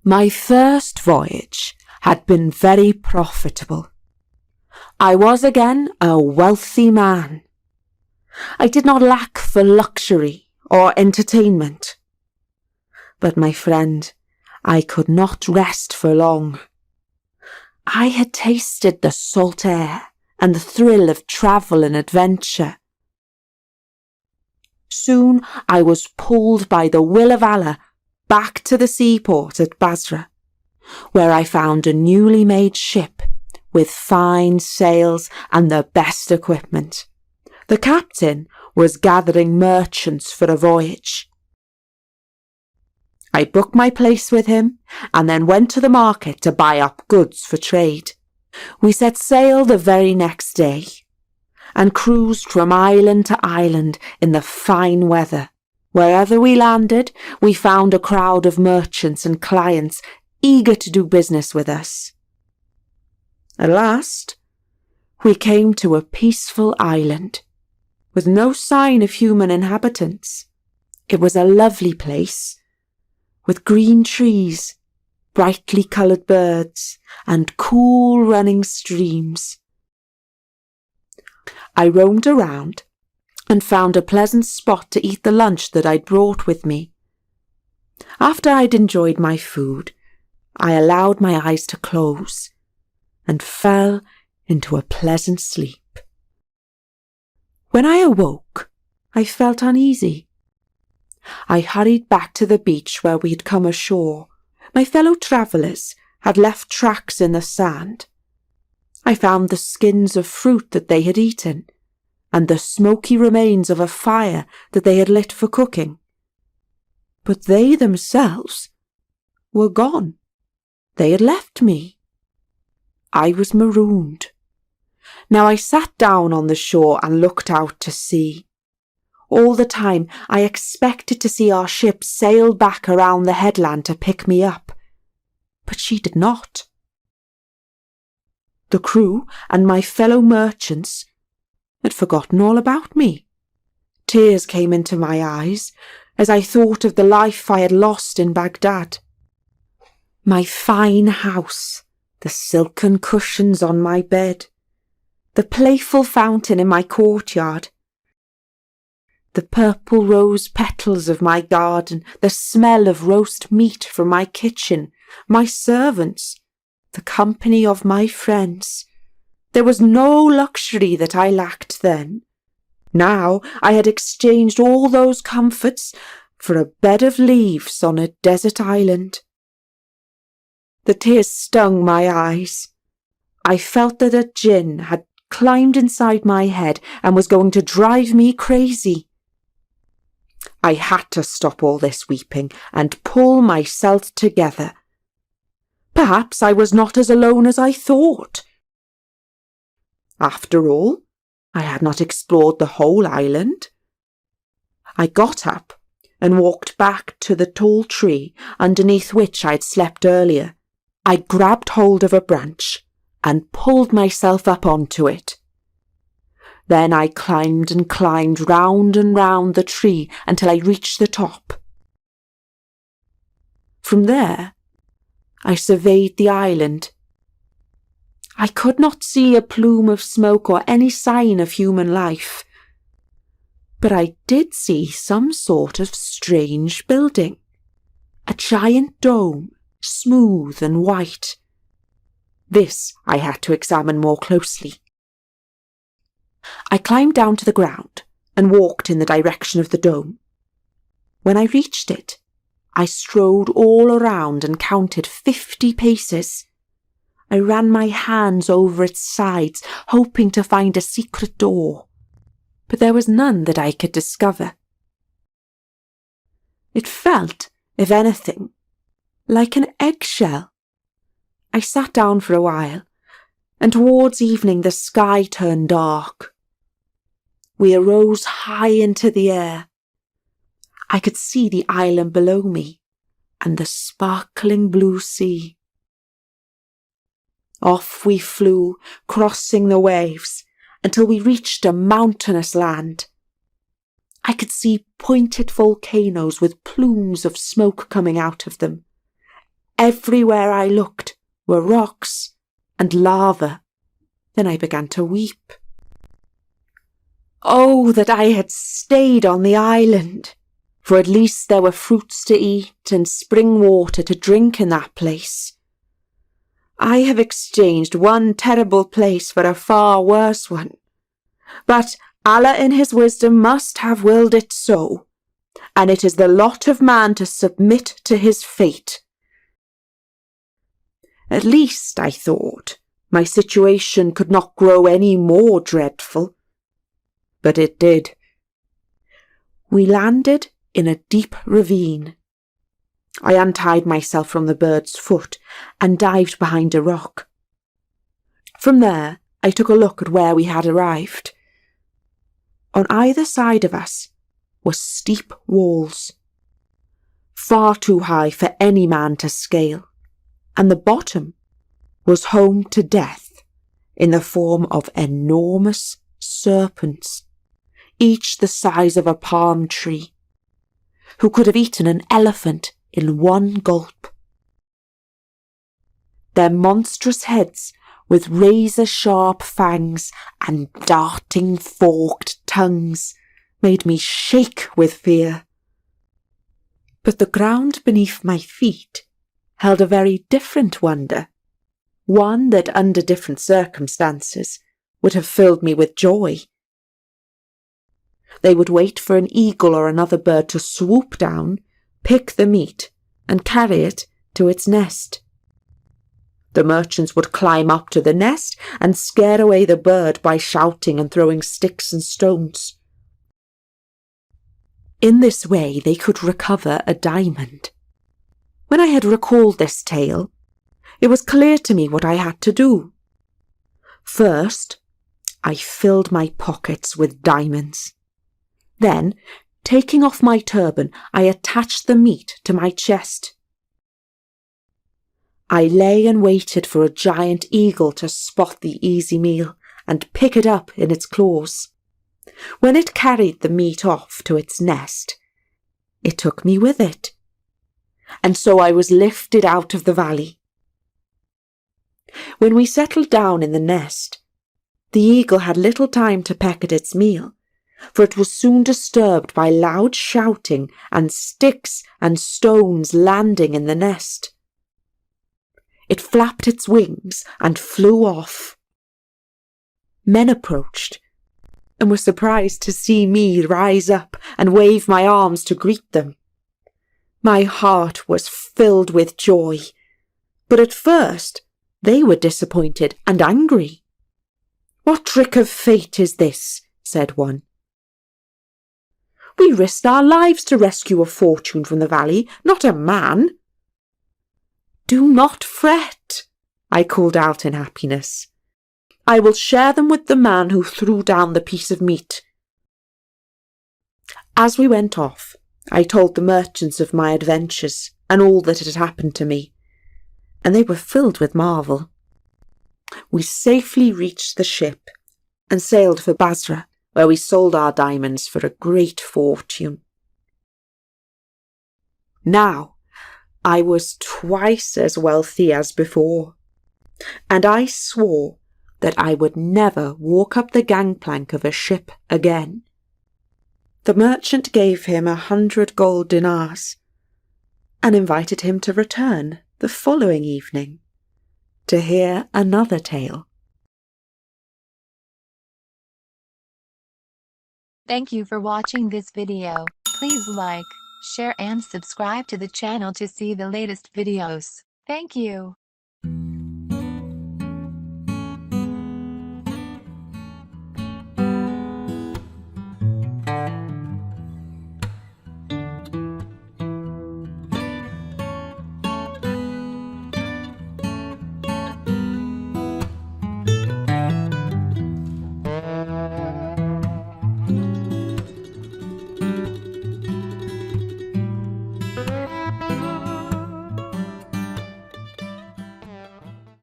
My first voyage had been very profitable. I was again a wealthy man. I did not lack for luxury or entertainment. But my friend, I could not rest for long. I had tasted the salt air and the thrill of travel and adventure. Soon I was pulled by the will of Allah back to the seaport at Basra, where I found a newly made ship with fine sails and the best equipment. The captain was gathering merchants for a voyage. I booked my place with him and then went to the market to buy up goods for trade. We set sail the very next day and cruised from island to island in the fine weather. Wherever we landed, we found a crowd of merchants and clients eager to do business with us. At last, we came to a peaceful island with no sign of human inhabitants. It was a lovely place with green trees, brightly coloured birds, and cool running streams. I roamed around and found a pleasant spot to eat the lunch that I'd brought with me. After I'd enjoyed my food, I allowed my eyes to close and fell into a pleasant sleep. When I awoke, I felt uneasy. I hurried back to the beach where we had come ashore. My fellow travellers had left tracks in the sand. I found the skins of fruit that they had eaten, and the smoky remains of a fire that they had lit for cooking. But they themselves were gone. They had left me. I was marooned. Now I sat down on the shore and looked out to sea. All the time I expected to see our ship sail back around the headland to pick me up, but she did not. The crew and my fellow merchants had forgotten all about me. Tears came into my eyes as I thought of the life I had lost in Baghdad. My fine house, the silken cushions on my bed, the playful fountain in my courtyard, the purple rose petals of my garden, the smell of roast meat from my kitchen, my servants, the company of my friends. There was no luxury that I lacked then. Now I had exchanged all those comforts for a bed of leaves on a desert island. The tears stung my eyes. I felt that a jinn had climbed inside my head and was going to drive me crazy. I had to stop all this weeping and pull myself together. Perhaps I was not as alone as I thought. After all, I had not explored the whole island. I got up and walked back to the tall tree underneath which I had slept earlier. I grabbed hold of a branch and pulled myself up onto it. Then I climbed and climbed round and round the tree until I reached the top. From there, I surveyed the island. I could not see a plume of smoke or any sign of human life, but I did see some sort of strange building, a giant dome, smooth and white. This I had to examine more closely. I climbed down to the ground and walked in the direction of the dome. When I reached it, I strode all around and counted 50 paces. I ran my hands over its sides, hoping to find a secret door, but there was none that I could discover. It felt, if anything, like an eggshell. I sat down for a while, and towards evening the sky turned dark. We arose high into the air. I could see the island below me and the sparkling blue sea. Off we flew, crossing the waves, until we reached a mountainous land. I could see pointed volcanoes with plumes of smoke coming out of them. Everywhere I looked were rocks and lava. Then I began to weep. Oh, that I had stayed on the island, for at least there were fruits to eat and spring water to drink in that place. I have exchanged one terrible place for a far worse one, but Allah in his wisdom must have willed it so, and it is the lot of man to submit to his fate. At least, I thought, my situation could not grow any more dreadful. But it did. We landed in a deep ravine. I untied myself from the bird's foot and dived behind a rock. From there, I took a look at where we had arrived. On either side of us were steep walls, far too high for any man to scale, and the bottom was home to death in the form of enormous serpents, each the size of a palm tree, who could have eaten an elephant in one gulp. Their monstrous heads, with razor-sharp fangs and darting forked tongues, made me shake with fear. But the ground beneath my feet held a very different wonder, one that under different circumstances would have filled me with joy. They would wait for an eagle or another bird to swoop down, pick the meat, and carry it to its nest. The merchants would climb up to the nest and scare away the bird by shouting and throwing sticks and stones. In this way they could recover a diamond. When I had recalled this tale, it was clear to me what I had to do. First, I filled my pockets with diamonds. Then, taking off my turban, I attached the meat to my chest. I lay and waited for a giant eagle to spot the easy meal and pick it up in its claws. When it carried the meat off to its nest, it took me with it, and so I was lifted out of the valley. When we settled down in the nest, the eagle had little time to peck at its meal, for it was soon disturbed by loud shouting and sticks and stones landing in the nest. It flapped its wings and flew off. Men approached and were surprised to see me rise up and wave my arms to greet them. My heart was filled with joy, but at first they were disappointed and angry. "What trick of fate is this?" said one. "We risked our lives to rescue a fortune from the valley, not a man." "Do not fret," I called out in happiness. "I will share them with the man who threw down the piece of meat." As we went off, I told the merchants of my adventures and all that had happened to me, and they were filled with marvel. We safely reached the ship and sailed for Basra, where we sold our diamonds for a great fortune. Now I was twice as wealthy as before, and I swore that I would never walk up the gangplank of a ship again. The merchant gave him 100 gold dinars and invited him to return the following evening to hear another tale. Thank you for watching this video. Please like, share and subscribe to the channel to see the latest videos. Thank you.